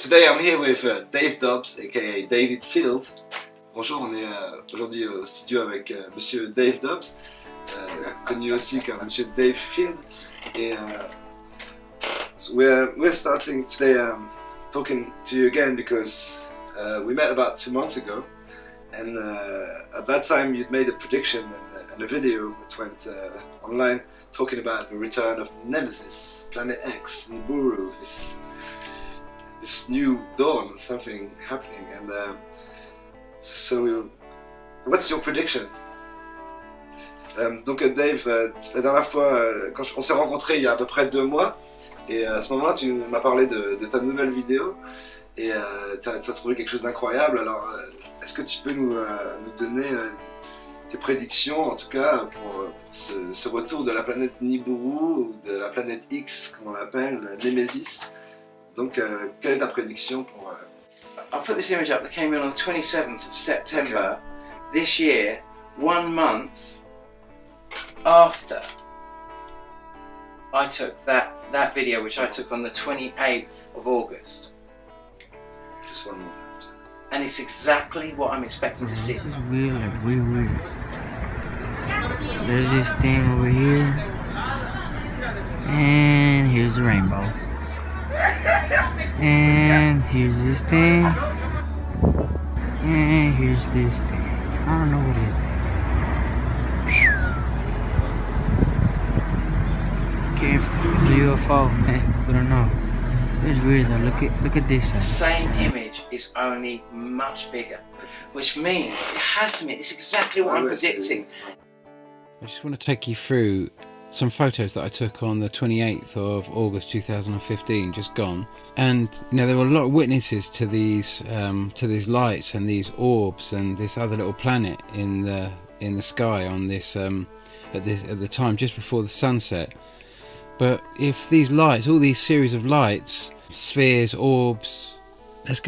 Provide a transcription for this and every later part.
Today I'm here with Dave Dobbs, aka David Field. Bonjour, on est aujourd'hui au studio avec Monsieur Dave Dobbs, connu aussi comme Monsieur Dave Field. Et so we're starting today talking to you again because we met about 2 months ago, and at that time you'd made a prediction and a video that went online talking about the return of Nemesis, Planet X, Nibiru, this new dawn, something happening. And so, what's your prediction? Donc Dave, la dernière fois, quand on s'est rencontrés il y a à peu près 2 mois, et à ce moment-là, tu m'as parlé de ta nouvelle vidéo, et tu as trouvé quelque chose d'incroyable. Alors, est-ce que tu peux nous donner tes prédictions, en tout cas, pour ce retour de la planète Nibiru, ou de la planète X, comme on l'appelle, Nemesis? Donc, quelle est ta prédiction pour... I'll put this image up that came in on the 27th of September this year, 1 month after I took that video, which I took on the 28th of August. Just 1 month after. And it's exactly what I'm expecting to see. This is weird. There's this thing over here, and here's the rainbow. And here's this thing, and here's this thing. I don't know what it is. Careful, it's a UFO, man. We don't know. It's weird though. Look at this. It's the same image, is only much bigger, which means it has to mean it's exactly what I'm predicting. I just want to take you through some photos that I took on the 28th of August 2015, just gone. And there were a lot of witnesses to these lights and these orbs and this other little planet in the sky on this at the time just before the sunset. But if these lights, all these series of lights, spheres, orbs, let's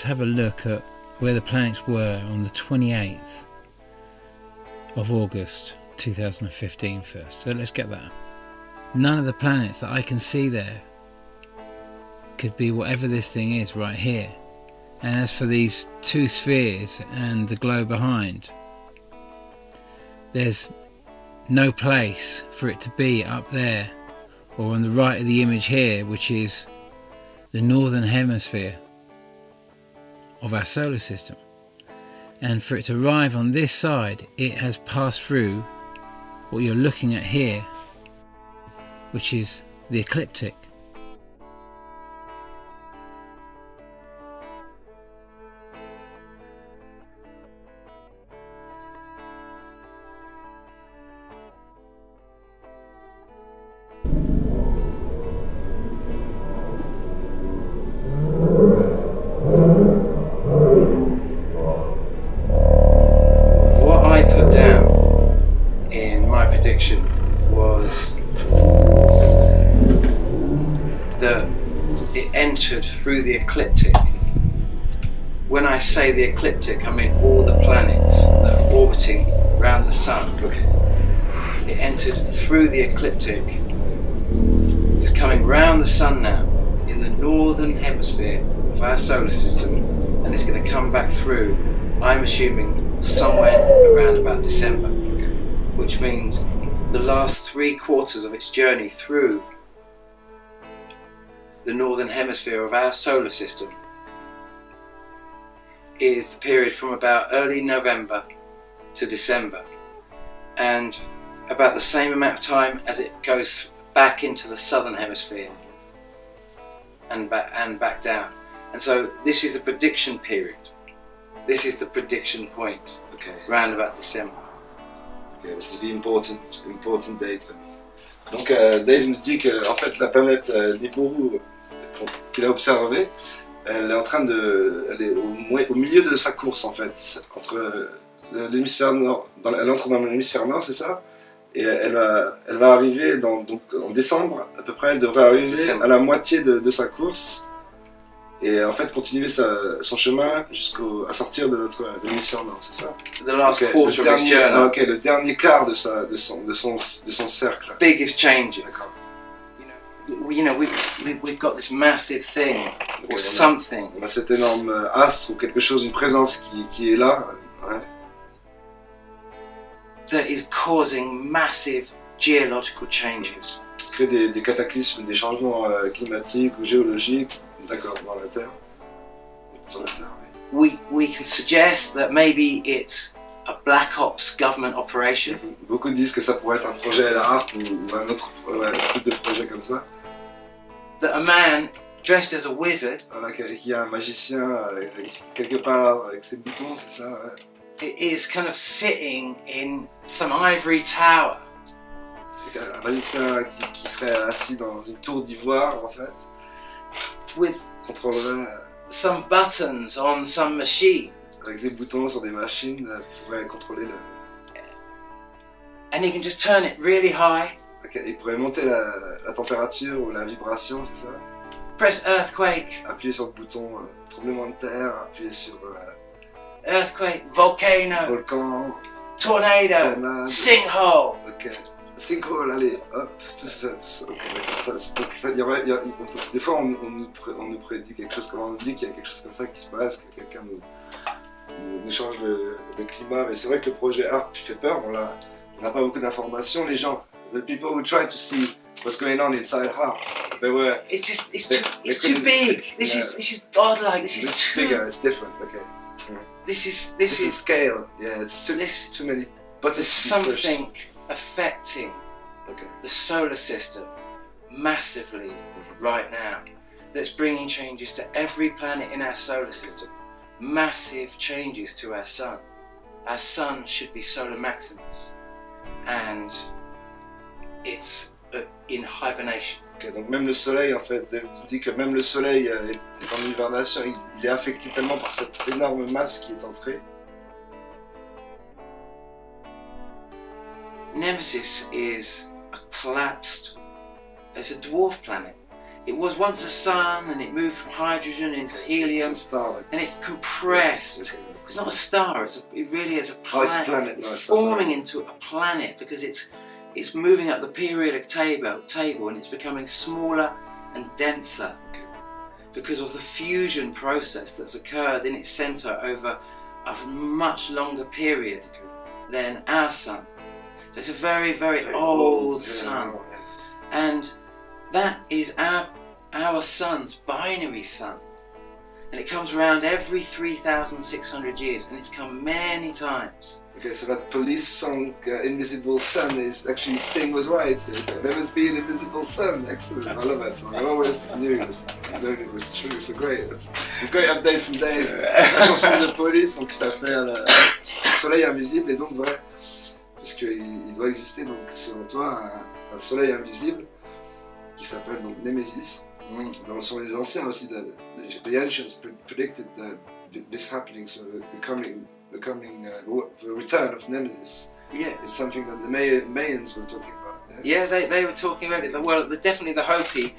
have a look at where the planets were on the 28th of August 2015 first. So let's get that. None of the planets that I can see there could be whatever this thing is right here. And as for these 2 spheres and the glow behind, there's no place for it to be up there or on the right of the image here, which is the northern hemisphere of our solar system. And for it to arrive on this side, it has passed through what you're looking at here, which is the ecliptic. What I put down in my prediction was that it entered through the ecliptic. When I say the ecliptic, I mean all the planets that are orbiting around the sun. Okay. It entered through the ecliptic. It's coming round the sun now in the northern hemisphere of our solar system, and it's going to come back through, I'm assuming, somewhere around about December. Which means the last 3/4 of its journey through the northern hemisphere of our solar system is the period from about early November to December, and about the same amount of time as it goes back into the southern hemisphere and back down. And so this is the prediction period. This is the prediction point. Okay. Round about December. Okay, this is the important date. Donc Dave nous dit que en fait la planète Nibiru qu'il a observée, elle est en train elle est au milieu de sa course en fait, entre l'hémisphère nord, elle entre dans l'hémisphère nord, c'est ça, et elle va arriver donc en décembre à peu près, elle devrait arriver à la moitié de sa course. Et en fait continuer son chemin à sortir de l'hémisphère nord, c'est ça? The last quarter of his journey. Ah, ok, le dernier quart de son cercle. Biggest changes. we've got this massive thing Ok, or something on a cet énorme astre ou quelque chose, une présence qui est là, ouais, that is causing massive geological changes. qui crée des cataclysmes, des changements climatiques ou géologiques, d'accord, dans la Terre, sur la Terre, oui. We can suggest that maybe it's a black ops government operation. Beaucoup disent que ça pourrait être un projet à la harpe ou un autre type de projet comme ça. That a man dressed as a wizard Voilà, qu'il y a un magicien quelque part avec ses boutons, c'est ça, ouais. is kind of sitting in some ivory tower Un magicien qui serait assis dans une tour d'ivoire, en fait, with contrôlerait some buttons on some machine, avec ses boutons sur des machines, pourrait contrôler le... and he can just turn it really high, Ok, il pourrait monter la température ou la vibration, c'est ça? press earthquake, Appuyer sur le bouton tremblement de terre, appuyer sur earthquake, volcano, volcan, tornado, tornade. sinkhole. Ok, synchro, allez, hop, tout ça. Ok, d'accord. Donc ça, des fois on nous prédit quelque chose, comme on nous dit qu'il y a quelque chose comme ça qui se passe, que quelqu'un nous change le climat, mais c'est vrai que le projet ARP fait peur, on n'a pas beaucoup d'informations, les gens, the people who try to see what's going on inside HARP, they were... It's too big. This is godlike. This is too bigger, it's different, okay. This is Different scale, yeah, it's too many buttons. There's something affecting Okay. the solar system massively right now that's bringing changes to every planet in our solar system. Massive changes to our sun. Our sun should be solar maximus, and it's in hibernation. Ok, donc même le soleil, en fait, tu dis que même le soleil est en hibernation, il est affecté tellement par cette énorme masse qui est entrée. Nemesis is a collapsed, it's a dwarf planet. It was once a sun and it moved from hydrogen into helium It's a star, like and it compressed. It's not a star, it really is a planet. Oh, it's a planet. It's No, it's not a forming star. into a planet because it's moving up the periodic table and it's becoming smaller and denser because of the fusion process that's occurred in its centre over a much longer period than our sun. So it's a very, very old sun, and that is our sun's binary sun, and it comes around every 3,600 years, and it's come many times. Okay, so that police song, Invisible Sun, is actually Sting was right. It's there must be an invisible sun. Excellent, I love that song. I always knew it was true. So great. It's a great update from Dave. La chanson de police, donc, qui s'appelle Soleil invisible, et donc vrai, puisqu'il doit exister donc selon toi un soleil invisible qui s'appelle donc Nemesis. Donc sont les anciens aussi, the ancients predicted this happening, so the return of Nemesis. Yeah. It's something that the Mayans were talking about. Yeah, they were talking about it. Well, definitely the Hopi.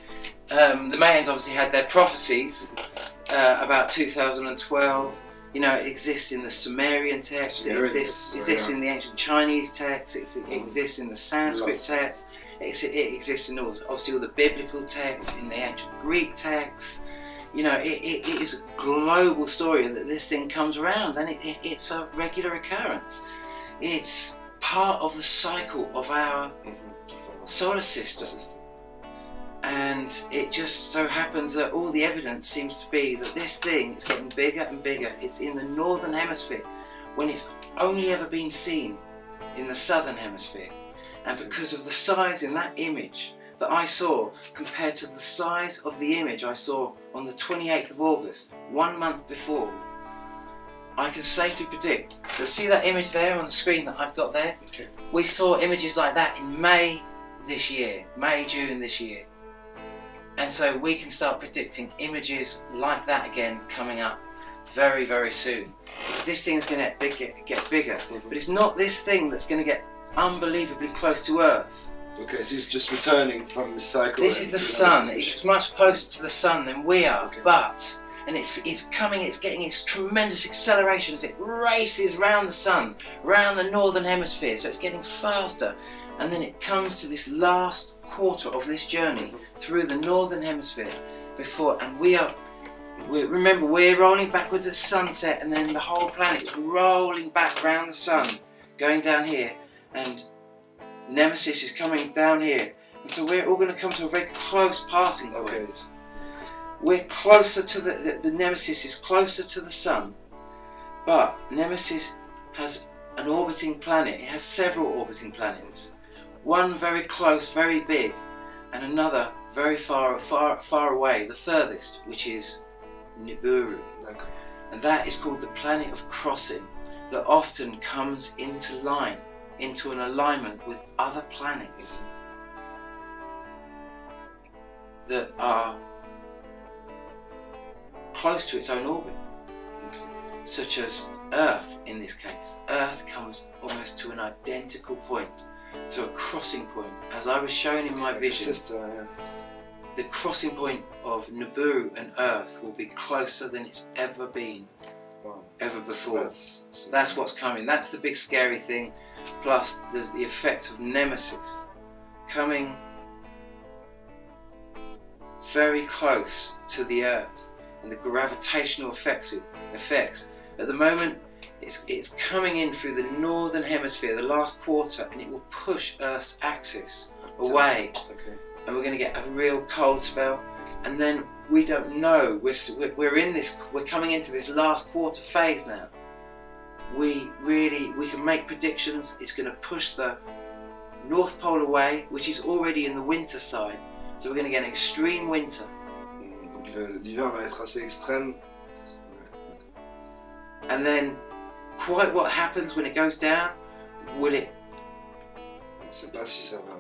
The Mayans obviously had their prophecies about 2012. You know, it exists in the Sumerian text, it exists in the ancient Chinese text, it exists in the Sanskrit text, it exists in obviously all the biblical texts, in the ancient Greek texts. You know, it is a global story that this thing comes around, and it's a regular occurrence. It's part of the cycle of our solar system. And it just so happens that all the evidence seems to be that this thing is getting bigger and bigger. It's in the northern hemisphere when it's only ever been seen in the southern hemisphere. And because of the size in that image that I saw compared to the size of the image I saw on the 28th of August, 1 month before, I can safely predict that, see that image there on the screen that I've got there? Okay. We saw images like that in May this year, June this year. And so we can start predicting images like that again coming up very, very soon. Because this thing's going to get bigger. But it's not this thing that's going to get unbelievably close to Earth. Okay, so it's just returning from the cycle. This is the sun. It's much closer to the sun than we are. Okay. And it's getting its tremendous acceleration as it races round the sun, round the northern hemisphere. So it's getting faster. And then it comes to this last quarter of this journey, through the northern hemisphere before, and remember, we're rolling backwards at sunset, and then the whole planet is rolling back around the sun, going down here, and Nemesis is coming down here, and so we're all going to come to a very close passing point. Okay. We're closer to the Nemesis is closer to the sun, but Nemesis has an orbiting planet. It has several orbiting planets. One very close, very big, and another very far away, the furthest, which is Nibiru. D'accord. And that is called the planet of crossing, that often comes into an alignment with other planets that are close to its own orbit, such as Earth in this case. Earth comes almost to an identical point, to a crossing point. As I was shown in my vision, the crossing point of Nibiru and Earth will be closer than it's ever been, ever before. That's what's coming. That's the big scary thing, plus the effect of Nemesis coming very close to the Earth, and the gravitational effects. At the moment, it's coming in through the northern hemisphere, the last quarter, and it will push Earth's axis away. Okay. And we're going to get a real cold spell, and then we don't know. We're coming into this last quarter phase now. We can make predictions. It's going to push the North Pole away, which is already in the winter side. So we're going to get an extreme winter. Donc l'hiver va être assez extrême. And then, quite what happens when it goes down? Will it? On ne sait pas si ça va.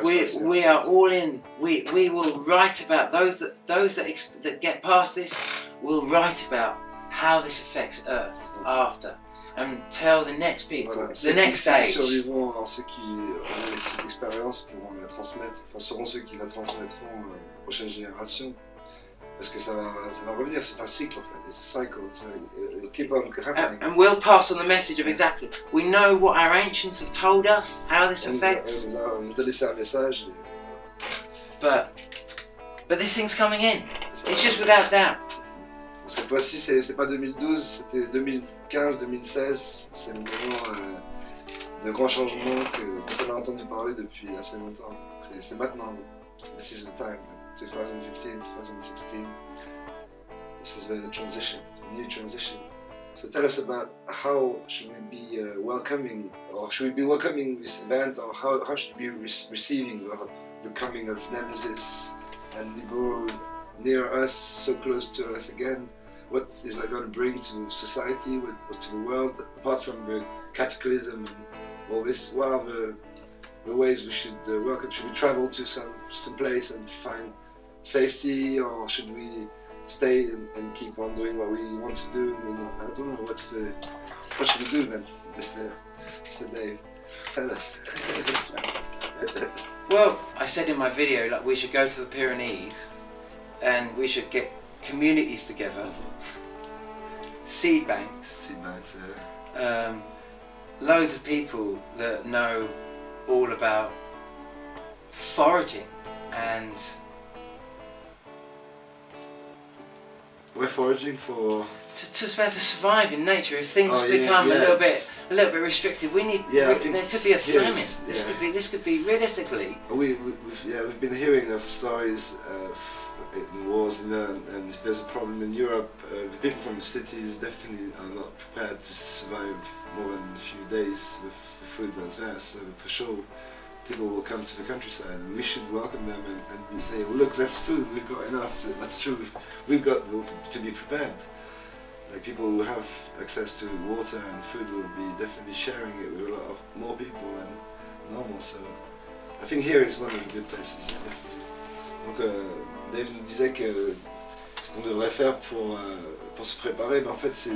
We are all in. We will write about those that get past this. Will write about how this affects Earth after, and tell the next people, Voilà. the next age. Survivants, alors ceux qui ont eu cette expérience pourront la transmettre, enfin seront ceux qui la transmettront aux prochaines générations. Parce que ça va revenir, c'est un cycle en fait, it's a cycle, so it'll keep on happening. And we'll pass on the message of exactly. We know what our ancients have told us, how this affects. On nous a laissé un message. But this thing's coming in. It's just without doubt. Cette fois-ci, c'est pas 2012, c'était 2015, 2016. C'est le moment de grands changements dont on a entendu parler depuis assez longtemps. C'est maintenant. This is the time. 2015, 2016. This is the transition, new transition. So tell us about how should we be welcoming, or should we be welcoming this event, or how should we be receiving the coming of Nemesis and Nibiru near us, so close to us again? What is that going to bring to society, to the world, apart from the cataclysm and all this? What are the ways we should welcome? Should we travel to some place and find safety, or should we stay and keep on doing what we want to do? I don't know, what should we do then, Mr. Dave? Tell us. Well, I said in my video, like, we should go to the Pyrenees and we should get communities together, seed banks, loads of people that know all about foraging and foraging for to survive in nature. If things become a little bit restricted, we need. There could be a famine. This could be realistically. We've been hearing of stories of wars, and if there's a problem in Europe, the people from the cities definitely are not prepared to survive more than a few days with the food that's there. So for sure, people will come to the countryside, and we should welcome them and say, well, look, that's food, we've got enough, that's true, we've got to be prepared. Like, people who have access to water and food will be definitely sharing it with a lot of more people than normal, so I think here is one of the good places, definitely. Donc Dave nous disait que ce qu'on devrait faire pour se préparer, ben en fait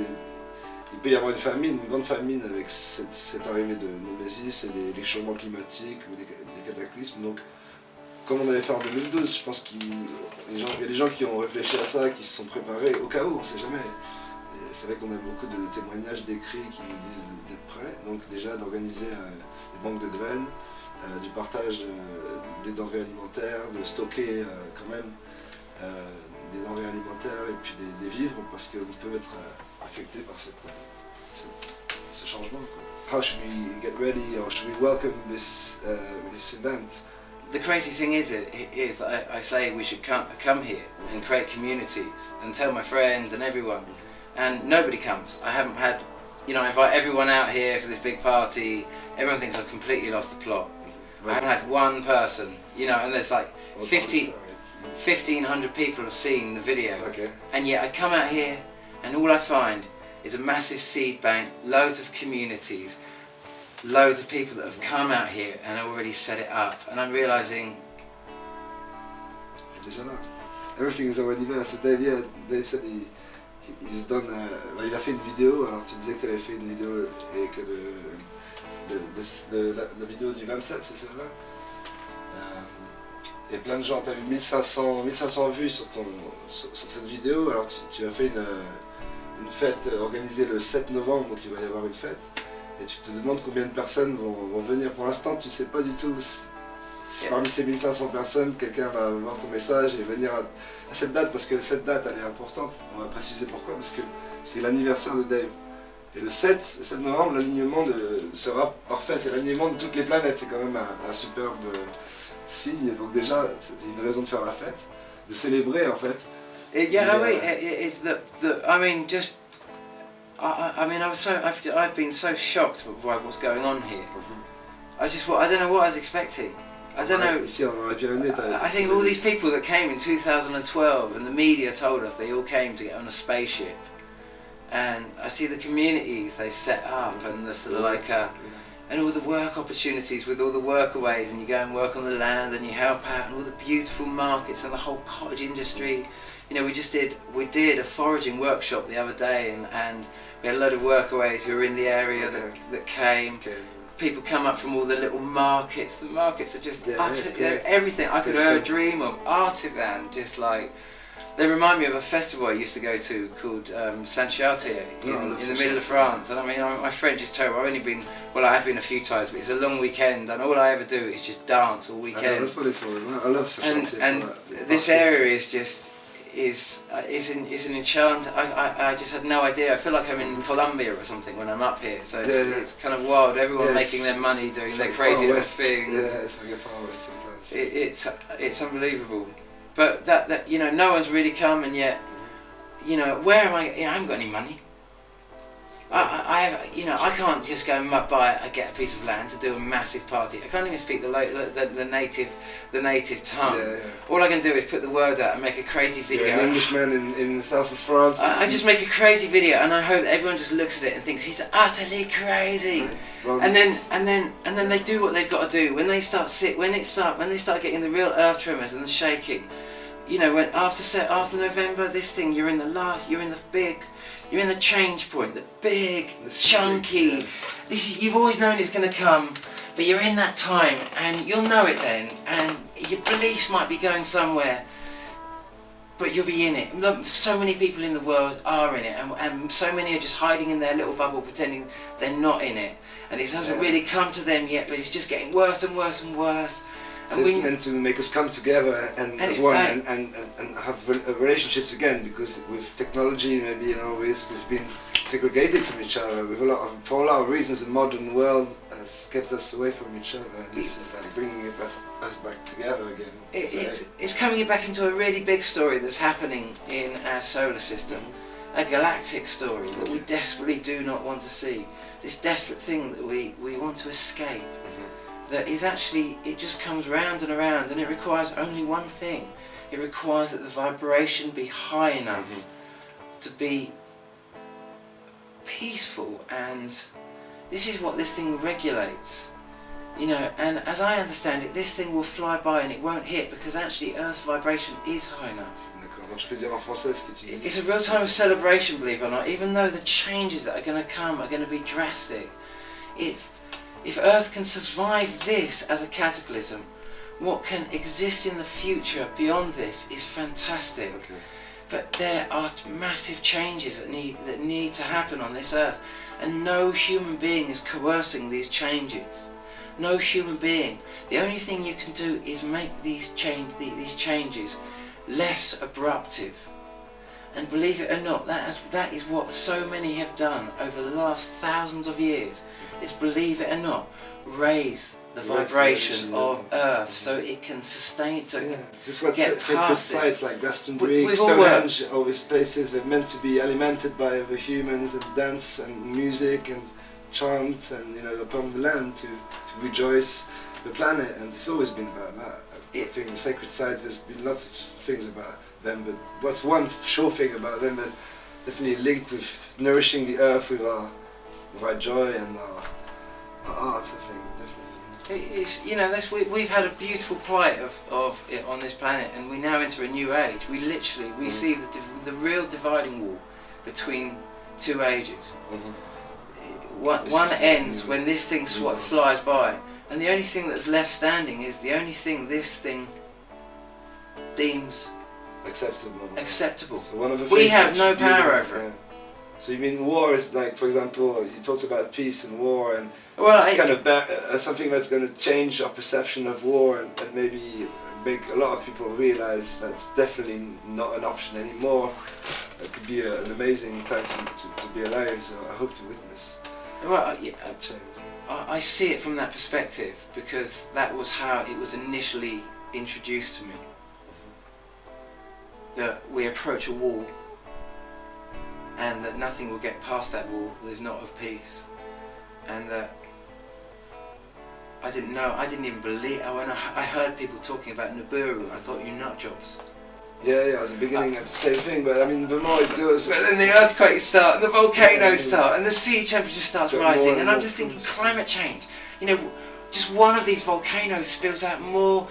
il peut y avoir une grande famine avec cette arrivée de Nemesis et les changements climatiques ou des cataclysmes. Donc, comme on avait fait en 2012, je pense qu'il y a des gens qui ont réfléchi à ça, qui se sont préparés au cas où, on ne sait jamais. C'est vrai qu'on a beaucoup de témoignages d'écrits qui nous disent d'être prêts. Donc déjà d'organiser des banques de graines, du partage des denrées alimentaires, de stocker quand même des denrées alimentaires et puis des vivres parce qu'on peut être affecté par ce changement. How should we get ready or should we welcome this event? The crazy thing is that I say we should come here and create communities and tell my friends and everyone, and nobody comes. I haven't had, I invite everyone out here for this big party. Everyone thinks I've completely lost the plot. I haven't had one person, and there's like 1,500 people have seen the video, and yet I come out here and all I find is a massive seed bank, loads of communities, loads of people that have come out here and already set it up, and I'm realizing c'est déjà là. Everything is already there. So Dave said he's done. Il a fait une vidéo. Alors tu disais que tu avais fait une vidéo et que la vidéo du 27, c'est celle-là. Et plein de gens. Tu as eu 1500 vues sur cette vidéo. Alors tu as fait une fête organisée le 7 novembre, donc il va y avoir une fête. Et tu te demandes combien de personnes vont venir. Pour l'instant, tu ne sais pas du tout. Parmi ces 1500 personnes, quelqu'un va voir ton message et venir à cette date, parce que cette date, elle est importante. On va préciser pourquoi, parce que c'est l'anniversaire de Dave. Et le 7 novembre, l'alignement sera parfait. C'est l'alignement de toutes les planètes. C'est quand même un superbe signe. Donc déjà, c'est une raison de faire la fête, de célébrer en fait. It's I've been so shocked by what's going on here. I don't know what I was expecting. I don't know. Ici, dans les Pyrénées, I think all these people that came in 2012, and the media told us they all came to get on a spaceship. And I see the communities they've set up, and the sort of and all the work opportunities with all the workaways, and you go and work on the land and you help out, and all the beautiful markets and the whole cottage industry. We did a foraging workshop the other day, and we had a load of workaways who were in the area that came. People come up from all the little markets. The markets are just they're everything I could ever dream of. Artisan, just like they remind me of a festival I used to go to called Saint-Chartier in the middle of France. And I mean, my French is terrible. I have been a few times, but it's a long weekend, and all I ever do is just dance all weekend. I love Saint-Chartier. And this area is just. Is an enchant. I just had no idea. I feel like I'm in Colombia or something when I'm up here. So it's kind of wild. Everyone making their money, doing their crazy little thing. Yeah, it's like a Far West sometimes. It's unbelievable. But that no one's really come, and yet where am I? I haven't got any money. I can't just go and get a piece of land to do a massive party. I can't even speak the native tongue. Yeah. All I can do is put the word out and make a crazy video. You're an Englishman in the south of France. I just make a crazy video, and I hope that everyone just looks at it and thinks he's utterly crazy. Right. Well, and then they do what they've got to do. When they start getting the real earth tremors and the shaking, when after November, this thing you're in the change point, the big, chunky. You've always known it's going to come, but you're in that time, and you'll know it then. And your beliefs might be going somewhere, but you'll be in it. So many people in the world are in it, and so many are just hiding in their little bubble, pretending they're not in it. And it hasn't really come to them yet, but it's just getting worse and worse and worse. So it's meant to make us come together and as one and have relationships again, because with technology maybe we've been segregated from each other for a lot of reasons. The modern world has kept us away from each other, and this is like bringing us back together again. It's coming back into a really big story that's happening in our solar system, a galactic story that we desperately do not want to see. This desperate thing that we want to escape. That is actually, it just comes round and around, and it requires only one thing. It requires that the vibration be high enough to be peaceful, and this is what this thing regulates. And as I understand it, this thing will fly by and it won't hit, because actually Earth's vibration is high enough. It's a real time of celebration, believe it or not, even though the changes that are going to come are going to be drastic. If Earth can survive this as a cataclysm, what can exist in the future beyond this is fantastic. But there are massive changes that need to happen on this Earth, and no human being is coercing these changes. No human being. The only thing you can do is make these changes less abruptive. And believe it or not, that is what so many have done over the last thousands of years, is, believe it or not, raise the vibration of Earth so it can sustain, so it can This is what get sacred past it. sites like Glastonbury, We've all Stonehenge, all these places, they're meant to be alimented by the humans and dance and music and chants and, you know, upon the land to rejoice the planet, and it's always been about that. I think the sacred site, there's been lots of things about them, but what's one sure thing about them is definitely linked with nourishing the earth with our joy and our art, I think, definitely. It's, you know, we've had a beautiful plight of it on this planet, and we now enter a new age. We literally see the real dividing wall between two ages. One ends when this thing flies by, and the only thing that's left standing is the only thing this thing deems acceptable. So one of the We things have that no should be power there, over it. So you mean war is like, for example, you talked about peace and war, and Well, it's kind of something that's going to change our perception of war, and maybe make a lot of people realize that's definitely not an option anymore. It could be an amazing time to be alive, so I hope to witness that change. I see it from that perspective, because that was how it was initially introduced to me. That we approach a wall, and that nothing will get past that wall that is not of peace, and that I didn't even believe. When I heard people talking about Nibiru, I thought, you nut jobs. Yeah, at the beginning the same thing, but I mean, the more it goes... But then the earthquakes start, and the volcanoes start, and the sea temperature starts But rising, more and I'm just thinking, climate change. You know, just one of these volcanoes spills out more,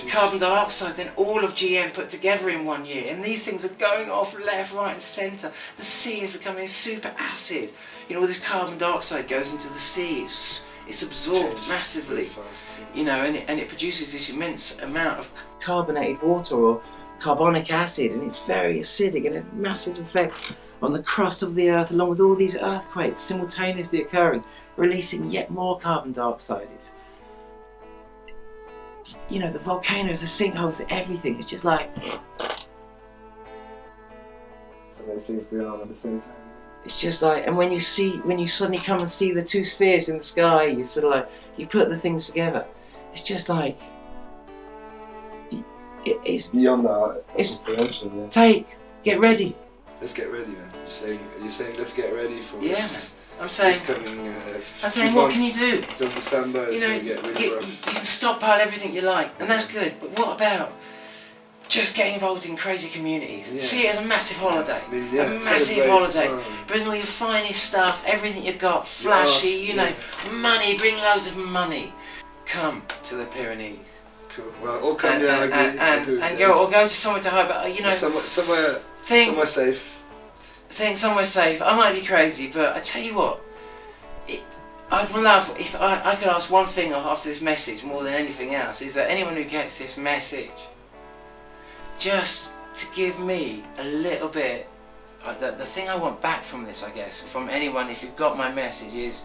carbon dioxide than all of GM put together in 1 year, and these things are going off left, right, and centre. The sea is becoming super acid. You know, all this carbon dioxide goes into the sea. It's absorbed massively, you know, and it produces this immense amount of carbonated water or carbonic acid, and it's very acidic, and it has massive effect on the crust of the earth, along with all these earthquakes simultaneously occurring, releasing yet more carbon dioxide. It's, you know, the volcanoes, the sinkholes, everything. It's just like, so many things going on at the same time. it's just like, and when you suddenly come and see the two spheres in the sky, you sort of like, you put the things together. It's just like, it's beyond our it's comprehension. Yeah. Get ready. Let's get ready, man. You're saying let's get ready for this. I'm saying, this coming. I'm saying, what can you do? Till December, it's going to get really rough. You can stockpile everything you like, and that's good. But what about just getting involved in crazy communities? Yeah. See it as a massive holiday. I mean, a massive celebrate holiday. as well. Bring all your finest stuff, everything you've got, flashy, you know, money. Bring loads of money. Come to the Pyrenees. Cool. Well, all come down. I agree and go to somewhere to hide, but you know, somewhere safe. Think somewhere safe. I might be crazy, but I tell you what, I'd love if I could ask one thing after this message more than anything else, is that anyone who gets this message, just to give me a little bit, the thing I want back from this, I guess, from anyone, if you've got my message, is,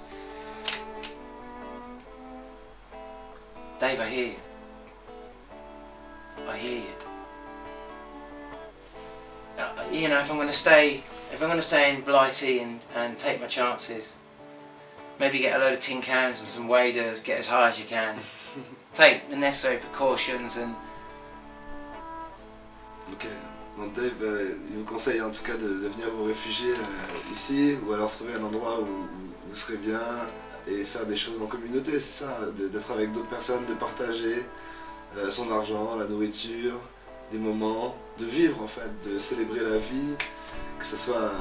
Dave, I hear you. I hear you. You know, if I'm going to stay in Blighty and take my chances, maybe get a load of tin cans and some waders, get as high as you can, take the necessary precautions and... Ok, donc Dave, il vous conseille en tout cas de venir vous réfugier ici, ou alors trouver un endroit où vous serez bien et faire des choses en communauté, c'est ça, d'être avec d'autres personnes, de partager son argent, la nourriture, des moments, de vivre en fait, de célébrer la vie, que ce soit...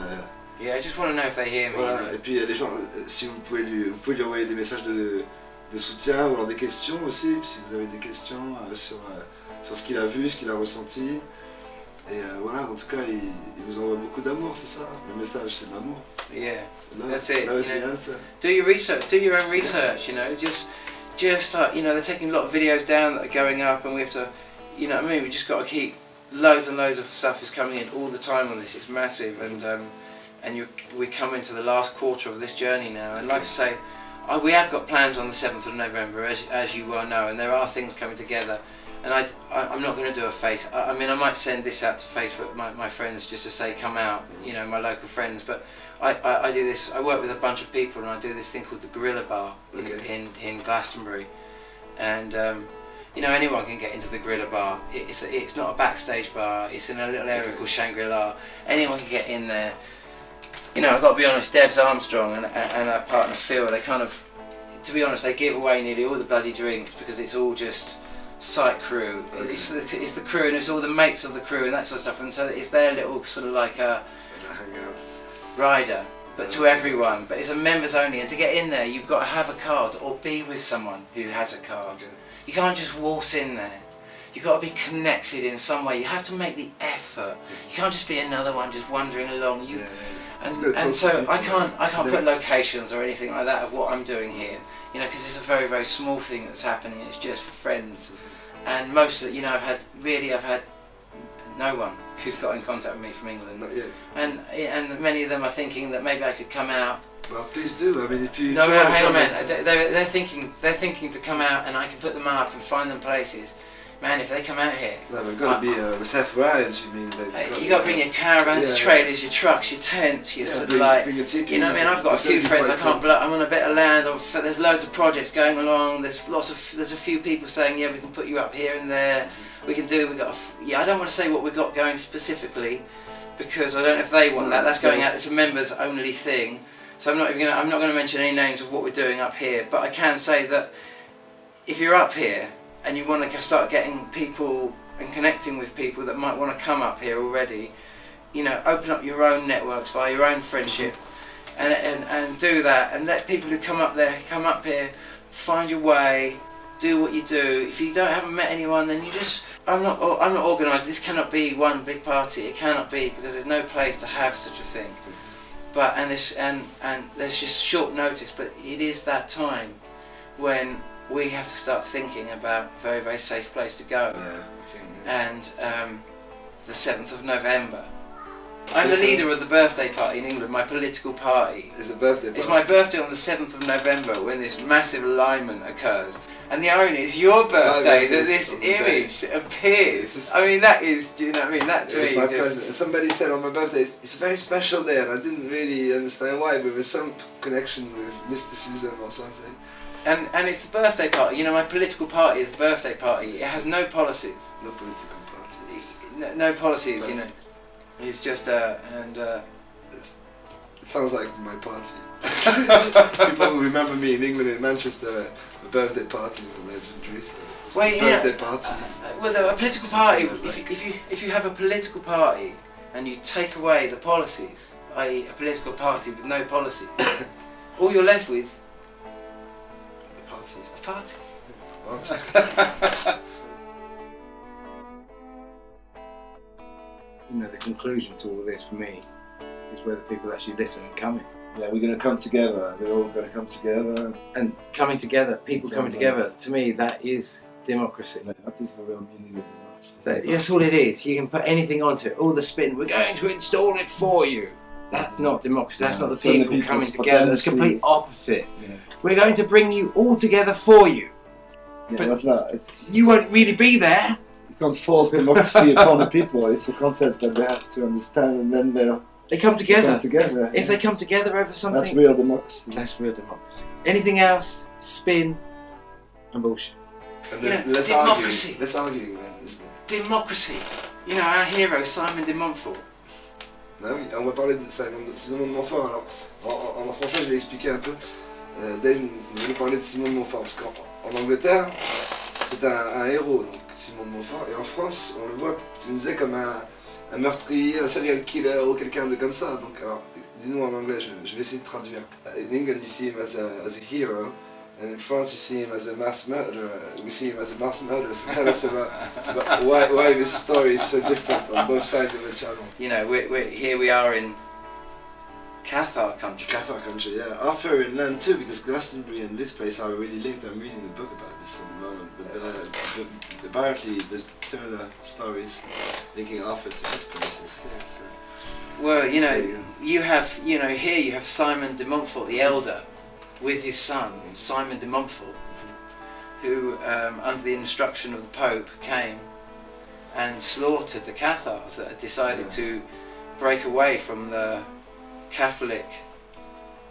Yeah, I just want to know if they hear me. Voilà, et puis il y a des gens, si vous pouvez lui envoyer des messages de soutien ou alors des questions aussi, si vous avez des questions sur ce qu'il a vu, ce qu'il a ressenti. Et voilà, en tout cas, il vous envoie beaucoup d'amour, c'est ça. Le message, c'est de l'amour. Yeah, Love, that's it. love is You the know, answer. do your research, do your own research, you know, just you know, they're taking a lot of videos down that are going up, and we have to, you know what I mean, we just got to keep, loads and loads of stuff is coming in all the time on this, it's massive, and we come into the last quarter of this journey now, and like I say, we have got plans on the 7th of November, as you well know, and there are things coming together. And I'm not going to do a face. I mean, I might send this out to Facebook, my friends, just to say come out, you know, my local friends. But I do this. I work with a bunch of people, and I do this thing called the Gorilla Bar in Glastonbury, and you know, anyone can get into the Gorilla Bar. It's not a backstage bar. It's in a little area called Shangri-La. Anyone can get in there. You know, I've got to be honest. Debs Armstrong and our partner Phil, they kind of, to be honest, they give away nearly all the bloody drinks because it's all just site crew. It's the crew, and it's all the mates of the crew and that sort of stuff, and so it's their little sort of like a rider, but to everyone. But it's a members only, and to get in there you've got to have a card or be with someone who has a card. You can't just waltz in there. You've got to be connected in some way. You have to make the effort. You can't just be another one just wandering along. And so I can't put locations or anything like that of what I'm doing here, you know, because it's a very, very small thing that's happening. It's just for friends, and most of it, you know, I've had no one who's got in contact with me from England. Not yet. And many of them are thinking that maybe I could come out. Well, please do. I mean, if you... No, hang on a minute. They're thinking to come out, and I can put them up and find them places. Man, if they come out here... No, we've got to be self-reliant, you mean? You've got to bring your caravans, your trailers, your trucks, your tents, your sort of like... Bring your teepees. You know what I mean? I've got a few friends, I'm on a bit of land, there's loads of projects going along, there's a few people saying, yeah, we can put you up here and there, I don't want to say what we've got going specifically, because I don't know if they want that, that's going out, it's a members only thing, so I'm not going to mention any names of what we're doing up here, but I can say that if you're up here, and you want to start getting people and connecting with people that might want to come up here already, you know, open up your own networks via your own friendship, and do that, and let people who come up here, find your way, do what you do. If you haven't met anyone, then you just, I'm not organised. This cannot be one big party. It cannot be, because there's no place to have such a thing. But and there's just short notice. But it is that time when we have to start thinking about a very, very safe place to go. And the 7th of November. I'm the leader of the birthday party in England, my political party. It's a birthday party. It's my birthday on the 7th of November when this massive alignment occurs. And the irony is your birthday that this image appears. I mean, that is, do you know what I mean? That to me my present. And somebody said on my birthday, it's a very special day, and I didn't really understand why, but there's some connection with mysticism or something. And it's the birthday party. You know, my political party is the birthday party. It has no policies. No political parties. No policies, you know. It's just it sounds like my party. People who remember me in England, in Manchester, the birthday parties are legendary. So it's birthday party. Well, a political party. If you have a political party and you take away the policies, i.e., a political party with no policy, all you're left with. A party. You know, the conclusion to all this for me is where the people actually listen and come in. Yeah, we're going to come together. We're all going to come together. And coming together, people coming together, to me, that is democracy. That is the real meaning of democracy. That's all it is. You can put anything onto it. All the spin, we're going to install it for you. That's not democracy. That's not the people coming together. That's complete opposite. Yeah. We're going to bring you all together for you. Yeah, but that's not. You won't really be there. You can't force democracy upon the people. It's a concept that they have to understand, and then they come together. If they come together over something, that's real democracy. That's real democracy. Anything else, spin and bullshit. And let's argue. Let's argue, man, isn't it? Democracy. You know, our hero, Simon de Montfort. Ah oui, on va parler de Simon de Montfort. Alors, en français, je vais expliquer un peu. Dave nous parler de Simon de Montfort, parce qu'en Angleterre, c'est un héros, donc Simon de Montfort, et en France, on le voit, tu nous disais, comme un meurtrier, un serial killer ou quelqu'un de comme ça. Donc, alors, dis-nous en anglais, je vais essayer de traduire. In England, you see him as a hero, and in France, you see him as a mass murderer. We see him as a mass murderer. So tell us about why this story is so different on both sides of the channel. You know, here we are in Cathar country. Cathar country, yeah. Arthur Inland too, because Glastonbury and this place are really linked. I'm reading a book about this at the moment, but apparently there's similar stories linking Arthur to these places. Yeah, so. Well, you know, here you have Simon de Montfort the Elder, with his son, Simon de Montfort, who, under the instruction of the Pope, came and slaughtered the Cathars that had decided to break away from the Catholic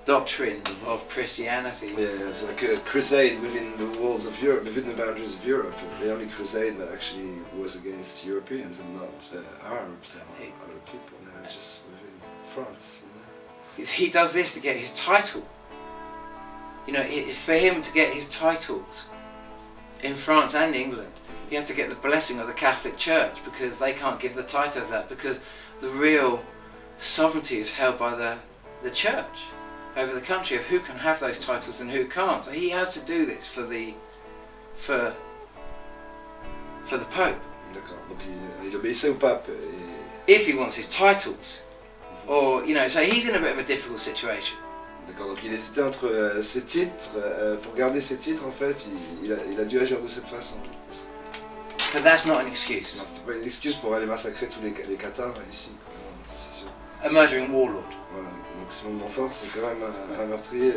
doctrine of Christianity. Yeah, it was like a crusade within the walls of Europe, within the boundaries of Europe. The only crusade that actually was against Europeans and not Arabs or other people. They were just within France. You know? He does this to get his title. You know, for him to get his titles in France and England, he has to get the blessing of the Catholic Church, because they can't give the titles out, because the real sovereignty is held by the Church over the country of who can have those titles and who can't. So he has to do this for the Pope. D'accord. Donc il obéissait au pape. If he wants his titles, or you know, so he's in a bit of a difficult situation. D'accord. Donc il hésitait entre ses titres. Pour garder ses titres, en fait, il a dû agir de cette façon. But that's not an excuse. Non, c'était pas une excuse pour aller massacrer tous les Cathares ici. C'est sûr. A murdering warlord. Voilà. Donc Simon de Montfort, c'est quand même un meurtrier.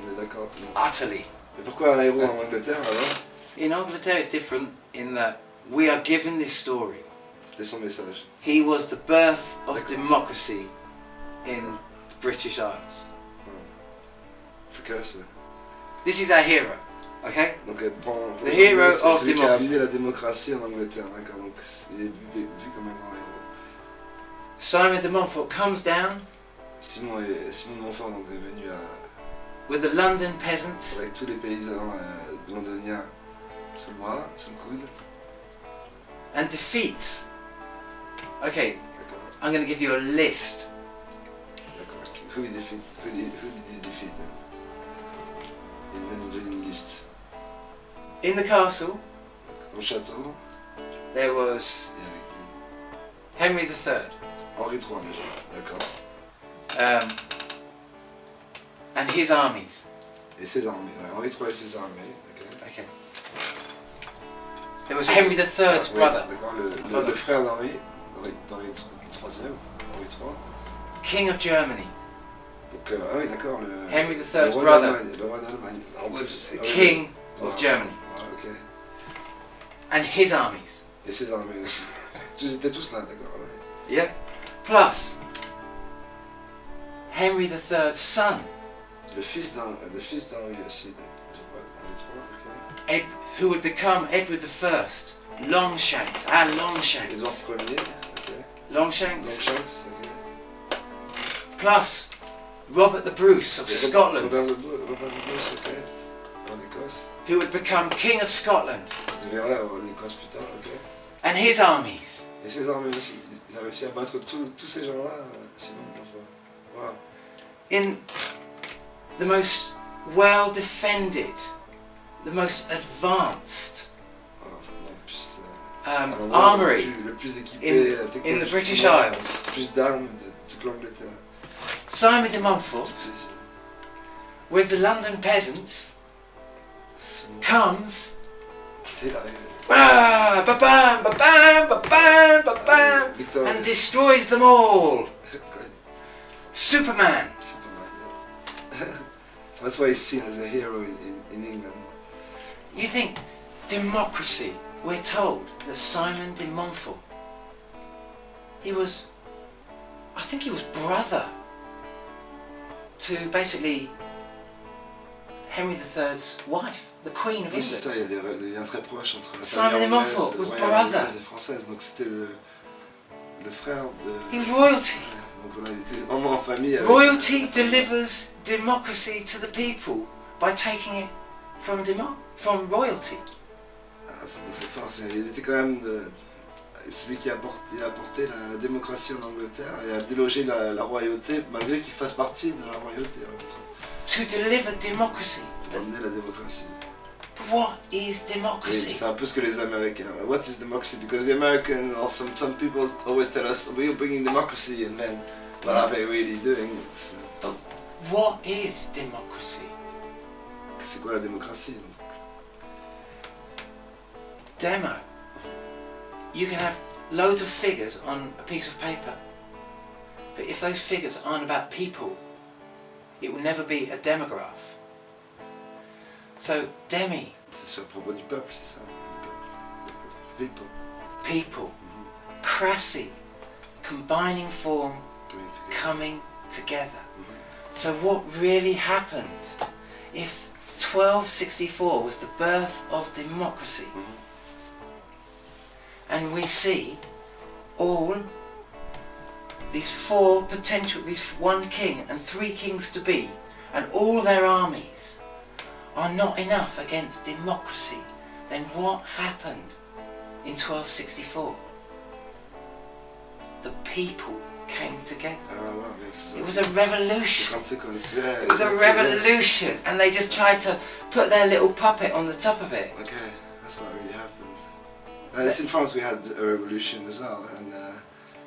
On est d'accord. Utterly. Mais pourquoi un héros en Angleterre alors? In Angleterre it's different in that we are given this story. C'était son message. He was the birth of D'accord. democracy in the British Isles. Efficace. This is our hero, okay? Donc pour The hero c'est of celui qui a democracy. amené la démocratie en Angleterre, d'accord. Donc il est vu comme un grand héros. Simon de Montfort comes down Simon de Montfort donc, est venu with the London peasants avec tous les paysans londoniens sous le bras, sous le coude. and defeats. Okay, D'accord. I'm going to give you a list. D'accord. Who did he defeat? Il m'a donné une liste. In the castle Au château, there was il y avait qui? Henry III Henri III déjà, d'accord. and his armies. Et ses armées. Ouais, Henri III et ses armées, ok. Okay. There was Henry III's Oui, brother, d'accord, le frère d'Henri IIIe, Henri III. King of Germany. Donc, ah oui, d'accord, Henry le III's roi brother d'Allemagne. Le roi d'Allemagne. En was plus, the ah oui, King ouais, of Germany ouais, ok. and his armies. Et ses armées aussi. Ils étaient tous là, d'accord. Ouais. Yep. Plus Henry III's son, Le fils d'Henri aussi, je crois, Henri III, ok. who would become Edward I, Longshanks, our Longshanks. Édouard Ier, ok. Longshanks. Longshanks, ok. Plus Robert the Bruce of Scotland, Robert de Bruce, ok. Roi d'Écosse. who would become King of Scotland, Il devait roi d'Écosse plus tard, ok. and his armies. Et ses armées aussi. Ils ont réussi à battre tous ces gens-là, sinon, enfin. Wow. In the most well defended, the most advanced En plus, armory le plus équipé in the British Isles. plus d'armes de toute l'Angleterre. Simon de Montfort, C'est- with the London peasants, comes C'est là. ah, ba-bam, ba-bam, ba-bam, ba-bam, Victor. and destroys them all. Superman. So that's why he's seen as a hero in England. You think democracy? We're told that Simon de Montfort, I think he was brother to basically Henry III's wife, the Queen of Oui, c'est ça, il England. y a des liens très proches entre la Simon famille de Montfort was royale brother. anglaise et française, donc c'était le frère de... He was royalty. Donc voilà, il était vraiment en famille avec... Royalty delivers democracy to the people by taking it from royalty. Ah, c'est fort, il était quand même celui qui a apporté la démocratie en Angleterre et a délogé la royauté, malgré qu'il fasse partie de la royauté. To deliver democracy. Pour amener la démocratie. But what is Et democracy? c'est un peu ce que les Américains... What is democracy? Because the Americans or some people always tell us, we're bringing democracy, and then what are they really doing? But what is democracy? C'est quoi la démocratie? Demo. You can have loads of figures on a piece of paper, but if those figures aren't about people, it will never be a demograph. So, Demi. C'est sur le propos du peuple, c'est ça. People. People. Crassi. Combining form. Coming together. So what really happened? If 1264 was the birth of democracy, and we see all these four potential, these one king and three kings to be, and all their armies are not enough against democracy, then what happened in 1264? The people came together. It was a revolution. It was a revolution, and they just tried to put their little puppet on the top of it. Okay, that's what really happened. In France we had a revolution as well, and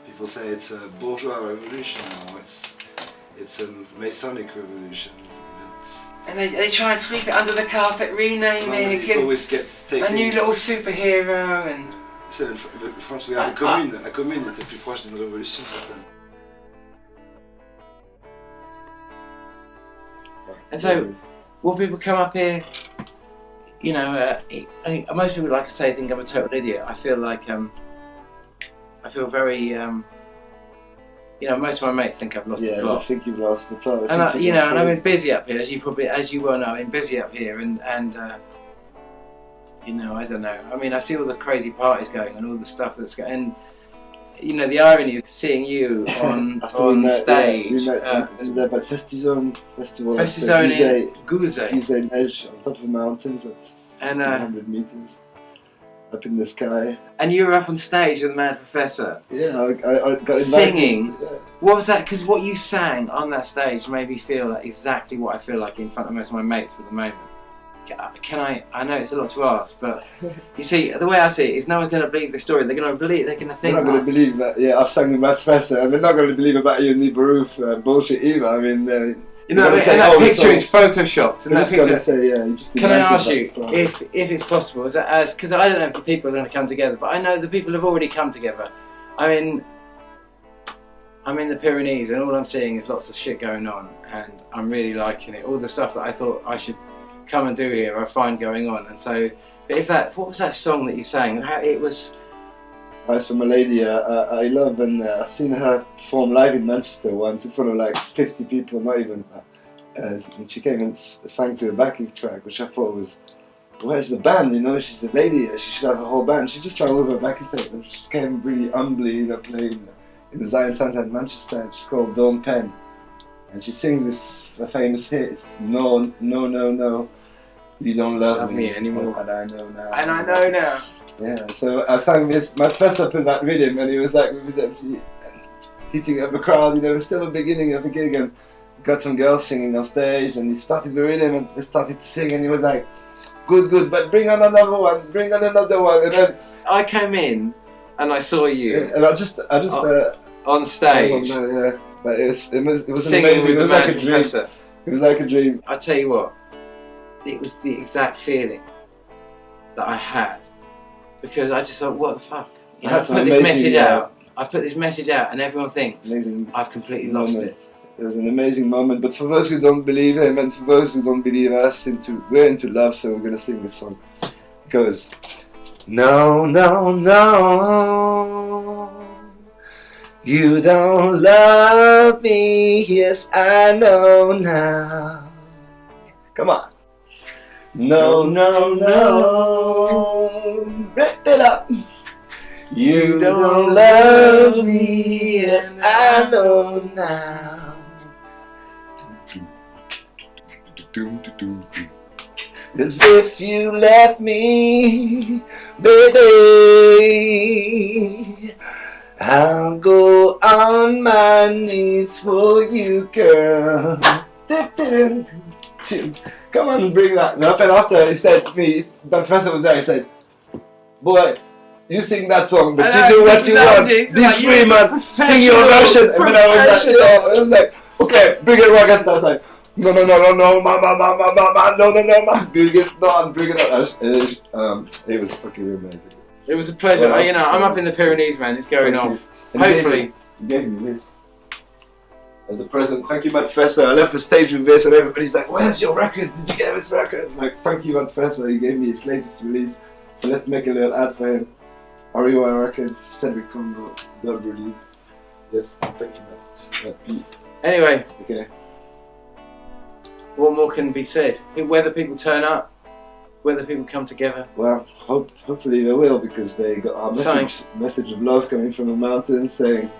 people say it's a bourgeois revolution or it's a Masonic revolution. And they try and sweep it under the carpet, rename it, it always gets taken. A new little superhero and... In France we have a commune. La commune était plus proche d'une révolution certaine. And so, will people come up here, you know, most people, like I say, think I'm a total idiot. I feel like, I feel very, you know, most of my mates think I've lost the plot. Yeah, I think you've lost the plot. And you know, and I've been busy up here, as you well know, I've been busy up here, and you know, I don't know. I mean, I see all the crazy parties going and all the stuff that's going. And, you know, the irony is seeing you on stage. We met in the Festizone Festival. Festizone in Guzet. Guzet Neige, on top of the mountains at 200 meters, up in the sky. And you were up on stage with the Mad Professor. Yeah, I got invited. Singing. Yeah. What was that? Because what you sang on that stage made me feel like exactly what I feel like in front of most of my mates at the moment. I know it's a lot to ask, but you see, the way I see it is no one's going to believe the story. They're going to think... They're not going to believe that, I've sung with Mad Professor, and they're not going to believe about your Nibiru bullshit either. I mean... you know, and that picture is photoshopped. And that picture, you just can I ask you, if it's possible, because I don't know if the people are going to come together, but I know the people have already come together. I'm in the Pyrenees, and all I'm seeing is lots of shit going on, and I'm really liking it. All the stuff that I thought I should come and do here, I find going on. And so, but what was that song that you sang? How it was... It's from a lady I love, and I've seen her perform live in Manchester once in front of like 50 people, not even. And she came and sang to a backing track, which I thought was, where's the band? You know, she's a lady, she should have a whole band. She just tried with her backing track, and she just came really humbly, you know, playing in the Zion Centre in Manchester. And she's called Dawn Penn, and she sings this famous hit. It's No, No, No, No, You Don't Love Me Anymore. And I Know Now. And I Know Now. Yeah, so I sang this, my professor put that rhythm, and he was like with his MC hitting up the crowd, you know, it was still the beginning of the gig, and got some girls singing on stage, and he started the rhythm and they started to sing, and he was like, good, but bring on another one, and then I came in and I saw you. Yeah, and I just on stage. I was on there, yeah. But it was singing amazing, it was like a dream. Professor. It was like a dream. I tell you what, it was the exact feeling that I had. Because I just thought, what the fuck? You know, I put this message out, and everyone thinks I've completely lost it. It was an amazing moment, but for those who don't believe him, and for those who don't believe us, we're into love, so we're gonna sing this song. It goes, no, no, no, you don't love me, yes I know now. Come on. No, no, no, wrap it up. You don't love me, yes I know now. As if you left me, baby, I'll go on my knees for you, girl. Come on, bring that up. And after he said to me, the professor was there, he said, boy, you sing that song, but you do what you want. Be free, man. Sing your version. And then I was like, okay, bring it rock and start. I was like, no, bring it on, bring it on. It was fucking amazing. It was a pleasure. I'm up in the Pyrenees, man. It's going off. Hopefully. You gave me this. as a present. Thank you, Mad Professor. I left the stage with this, and everybody's like, "Where's your record? Did you get this record?" I'm like, thank you, Mad Professor. He gave me his latest release, so let's make a little ad for him. Ariwa Records, Cedric Congo, dub release. Yes, thank you, man. Anyway, Okay. what more can be said? Whether people turn up, whether people come together. Well, hopefully they will, because they got our message of love coming from the mountains, saying,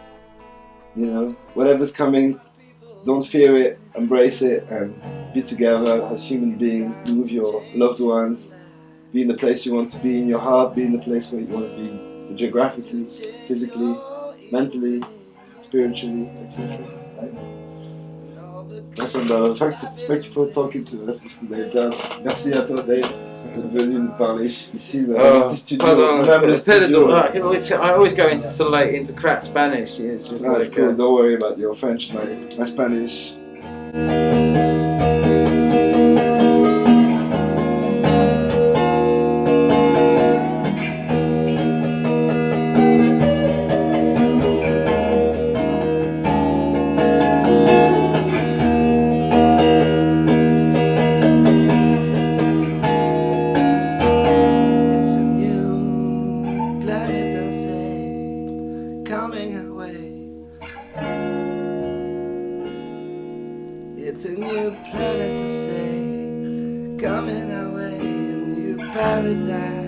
you know, whatever's coming, don't fear it, embrace it, and be together as human beings. Be with your loved ones. Be in the place you want to be in your heart. Be in the place where you want to be, geographically, physically, mentally, spiritually, etc. Right? That's one, brother. Thank you for talking to us, Mr. Dave Dubs. Merci à toi, Dave, de venir nous parler ici dans le petit studio. Même le studio. I always go into sort of like into crap Spanish. It's just That's like cool. Don't worry about your French. My Spanish. It's a new planet to say, coming our way, a new paradise.